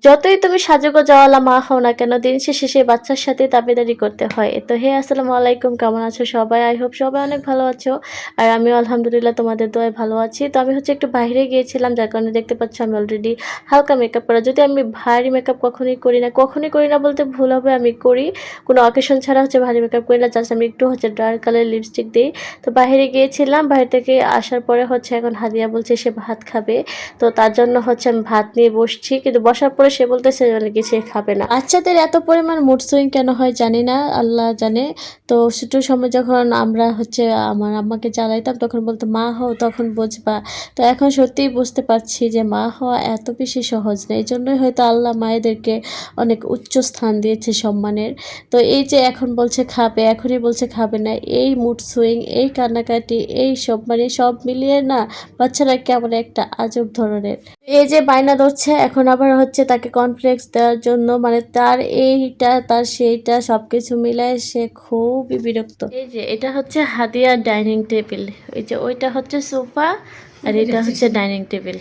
যতই তুমি সাজুগুজওয়ালা মা হও না কেন, দিন শেষে সেই বাচ্চার সাথে তাবেদারি করতে হয়। তো হে আসসালামু আলাইকুম, কেমন আছো সবাই? আই হোপ সবাই অনেক ভালো আছো। আর আমিও আলহামদুলিল্লাহ তোমাদের দোয়ায় ভালো আছি। তো আমি হচ্ছে একটু বাইরে গিয়েছিলাম, যার কারণে দেখতে পাচ্ছ আমি অলরেডি হালকা মেকআপ করা। যদি আমি ভারী মেকআপ কখনোই করি না বলতে ভুল হবে, আমি করি কোনো অকেশন ছাড়া হচ্ছে ভারী মেকআপ করি না। জাস্ট আমি একটু হচ্ছে ডার্ক কালার লিপস্টিক দিই। তো বাইরে গিয়েছিলাম, বাইরে থেকে আসার পরে হচ্ছে এখন হাদিয়া বলছে সে ভাত খাবে। তো তার জন্য হচ্ছে আমি ভাত নিয়ে বসছি, কিন্তু বসার পরে সে বলতেছে মানে কি সে খাবে না। বাচ্চাদের এত পরিমাণ মুড সুইং কেন হয় জানি না, আল্লাহ জানে। তো ছোট সময় যখন আমরা হচ্ছে আমার আম্মাকে জ্বালাইতাম তখন বলতো মা হও তখন বুঝবা। তো এখন সত্যিই বুঝতে পারছি যে মা হওয়া এত বেশি সহজ না। এই জন্যই হয়তো আল্লাহ মায়েদেরকে অনেক উচ্চ স্থান দিয়েছে সম্মানের। তো এই যে এখন বলছে খাবে, এখনই বলছে খাবে না, এই মুড সুইং, এই কান্নাকাটি, এই সব মানে সব মিলিয়ে না বাচ্চারা কেমন একটা আজব ধরনের। এই যে বায়না ধরছে, এখন আবার হচ্ছে তাকে কনফ্লেক্স দেওয়ার জন্য, মানে তার এইটা তার সেইটা সবকিছু মিলায় সে খুবই বিরক্ত। এই যে এটা হচ্ছে হাদিয়ার ডাইনিং টেবিল, এই যে ওইটা হচ্ছে সোফা, আর এটা হচ্ছে ডাইনিং টেবিল,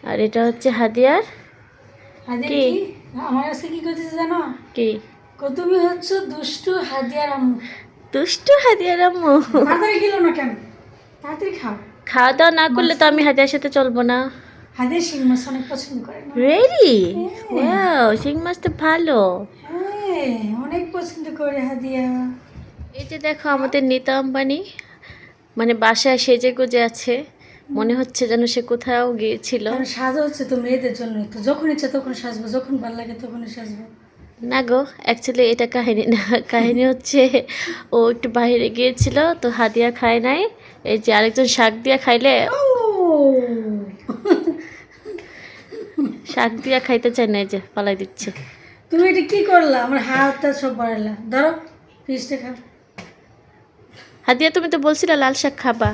আর এটা হচ্ছে হাদিয়ার। কি আমার কাছে কি করতেছে জানো? কি তুমি হচ্ছে দুষ্টু হাদিয়ার আম্মু। দুষ্টু হাদিয়ার আম্মু? তাড়াতাড়ি গেল না কেন? তাড়াতাড়ি খাও। খাওয়া দাওয়া না করলে তো আমি হাদিয়ার সাথে চলবো না। হাদিয়া শিং মাছ অনেক পছন্দ করে না? রেডি? ওয়াও, শিং মাছ তো ভালো। হ্যাঁ, অনেক পছন্দ করে হাদিয়া। এই যে দেখো আমাদের নীতা আম্বানি, মানে বাসায় সেজে গুজে আছে, মনে হচ্ছে যেন সে কোথাও গিয়েছিল। কারণ সাজা হচ্ছে তো মেয়েদের জন্য, তো যখন ইচ্ছা তখন সাজবো, যখন ভালো লাগে তখনই সাজবো। না গো, অ্যাকচুয়ালি এটা কাহিনী না, কাহিনী হচ্ছে ও একটু বাইরে গিয়েছিল তো হাদিয়া খায় নাই। এই যে আরেকজন শাক দিয়া খাইলে, শাক দিয়া খাইতে চায় না, এই যে পালাই দিচ্ছে। তুমি এটা কি করলা? আমার হাতটা সব বাড়ালা। ধরো ফিসটা খাও। হাদিয়া তুমি তো বলছিলে লাল শাক খাবা।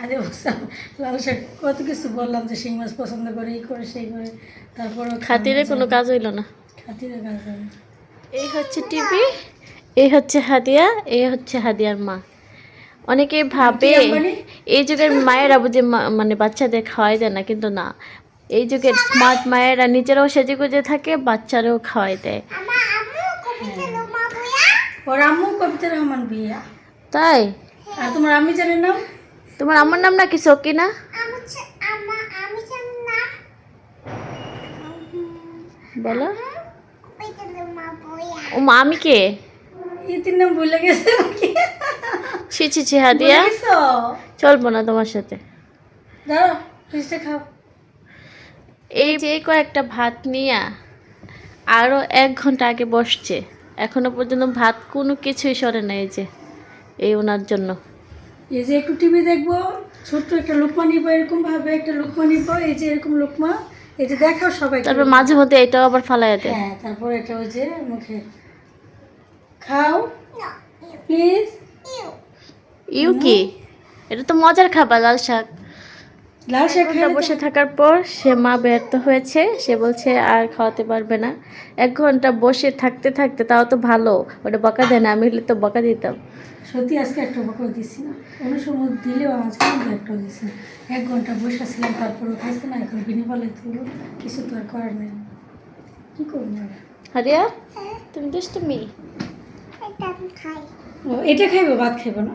আরে বললাম লাল শাক, কত কিছু বললাম যে শিং মাছ পছন্দ করে, এই করে সেই করে, তারপরে খাতিরে কোনো কাজ হইল না। খাতিরে কাজ হয়। এই হচ্ছে টিভি, এই হচ্ছে হাদিয়া, এই হচ্ছে হাদিয়ার মা। অনেকে ভাবে এই যুগের মায়েরা বুঝে মানে বাচ্চাদের খাওয়াই দেয় না, কিন্তু না, এই যুগের স্মার্ট মায়েরা নিজেরাও সেজে গুজে থাকে, বাচ্চারাও খাওয়াই দেয়। ওর আম্মু কবিতা রহমান ভুঁইয়া। তাই? আর তোমার আমি জানেন না? তোমার আমার নাম নাকি সকিনা? বলো। ও মা, আমি কে? ইতির নাম ভুলে গেছে নাকি? ছি ছি ছি হাদিয়া, চলবো না তোমার সাথে। দাঁড়াও ফিসটা খাও। এই যে কয়েকটা ভাত নিয়ে আরো 1 ঘন্টা আগে বসছে, এখনো পর্যন্ত ভাত কোনো কিছুই সরে নাই। এই যে এই ওনার জন্য। এই যে একটু টিভি দেখবো, ছোট্ট একটা লুকমা নিবো, এরকম ভাবে একটা লুকমা নিবো, এই যে এরকম লুকমা, এই যে দেখাও সবাই। তারপর মাঝে মধ্যে এটাও আবার ফালাই দেয়। হ্যাঁ, তারপর এটা ওই যে মুখে খাও প্লিজ। ইউ কি? এটা তো মজার খাবার, লাল শাক। লাল শাক বসে থাকার পর সে মা ব্যর্থ হয়েছে, সে বলছে আর খাওয়াতে পারবে না। 1 ঘন্টা বসে থাকতে থাকতে, তাও তো ভালো, ওটা বকা দেয় না, আমি হলে তো বকা দিতাম। সত্যি আজকে একটা বকর দিছি না, অন্য সময় দিলেও আজকে একটা দিছি না। 1 ঘন্টা বসেছিলাম, তারপরে খাইছে না, এখন বিনি বলে তুলো কিছু তো আর করার নেই, কি করবো। হারিয়া, তুমি দুষ্টুমি। ও এটা খাইবো, ভাত খাইবো না।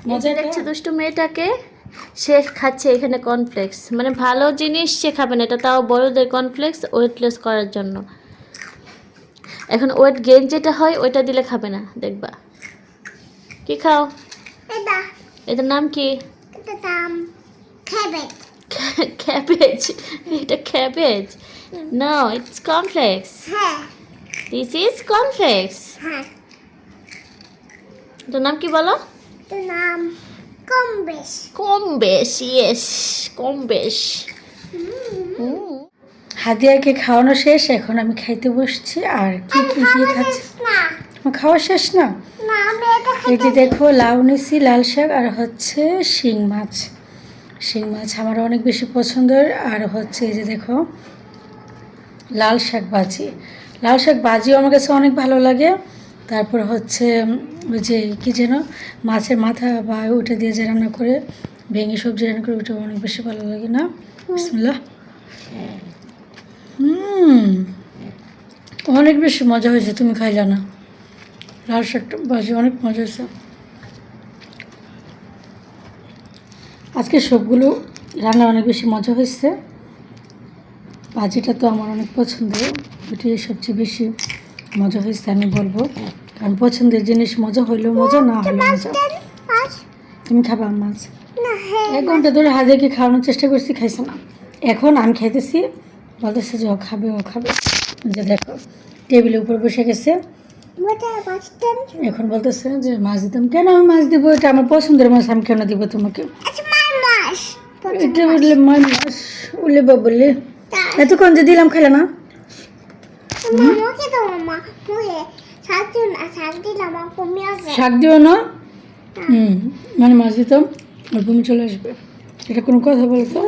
মজা দেখছে দুষ্টু মেয়েটাকে, সে খাচ্ছে এখানে কর্নফ্লেক্স, মানে ভালো জিনিস সে খাবে না, এটা তাও বড়দের কর্নফ্লেক্স ওয়েটলেস করার জন্য। এখন ওয়েট গেইন যেটা হয় ওইটা দিলে খাবে না, দেখবা। কি খাও? এটার নাম কি? ক্যাবেজ। এটা cabbage? No, it's cornflakes. This is cornflakes. এটার নাম কি বলো? কম বেশ, ইয়েস, কম বেশ। হাদিয়াকে খাওয়ানো শেষ, এখন আমি খাইতে বসছি। আর কি কি দিয়ে খাচ্ছি? খাওয়া শেষ না? এই যে দেখো লাউ নিছি, লাল শাক, আর হচ্ছে শিং মাছ। শিং মাছ আমার অনেক বেশি পছন্দের। আর হচ্ছে এই যে দেখো লাল শাক ভাজি। লাল শাক ভাজিও আমার কাছে অনেক ভালো লাগে। তারপর হচ্ছে ওই যে কী যেন মাছের মাথা বা ওটা দিয়ে যে রান্না করে, ভেঙে সবজি রান্না করে, ওটা অনেক বেশি ভালো লাগে না? বিসমিল্লাহ। অনেক বেশি মজা হয়েছে, তুমি খাইলা না। লাল শাকটা ভাজি অনেক মজা হয়েছে। আজকে সবগুলো রান্না অনেক বেশি মজা হয়েছে। ভাজিটা তো আমার অনেক পছন্দের, ওইটাই সবচেয়ে বেশি মজা হয়েছে আমি বলবো। কারণ পছন্দের জিনিস মজা হইলেও মজা, না হলেও মজা। তুমি খাবা মাছ? 1 ঘন্টা ধরে হাজারকে খাওয়ানোর চেষ্টা করছি, খাইছে না। এখন আমি খাইতেছি, বলতেছে যে ও খাবে ও খাবে। যে দেখো টেবিলের উপর বসে গেছে, এখন বলতেছে যে মাছ দিতাম। কেন আমি মাছ দিব? এটা আমার পছন্দের মাছ, আমি কেন দিব তোমাকে? এটা বললে মাছ উলে বললে এতক্ষণ যে দিলাম খাইলে না। শাক দিও না, মানে মাছ দিতাম আর বমি চলে আসবে। এটা কোনো কথা বলতো?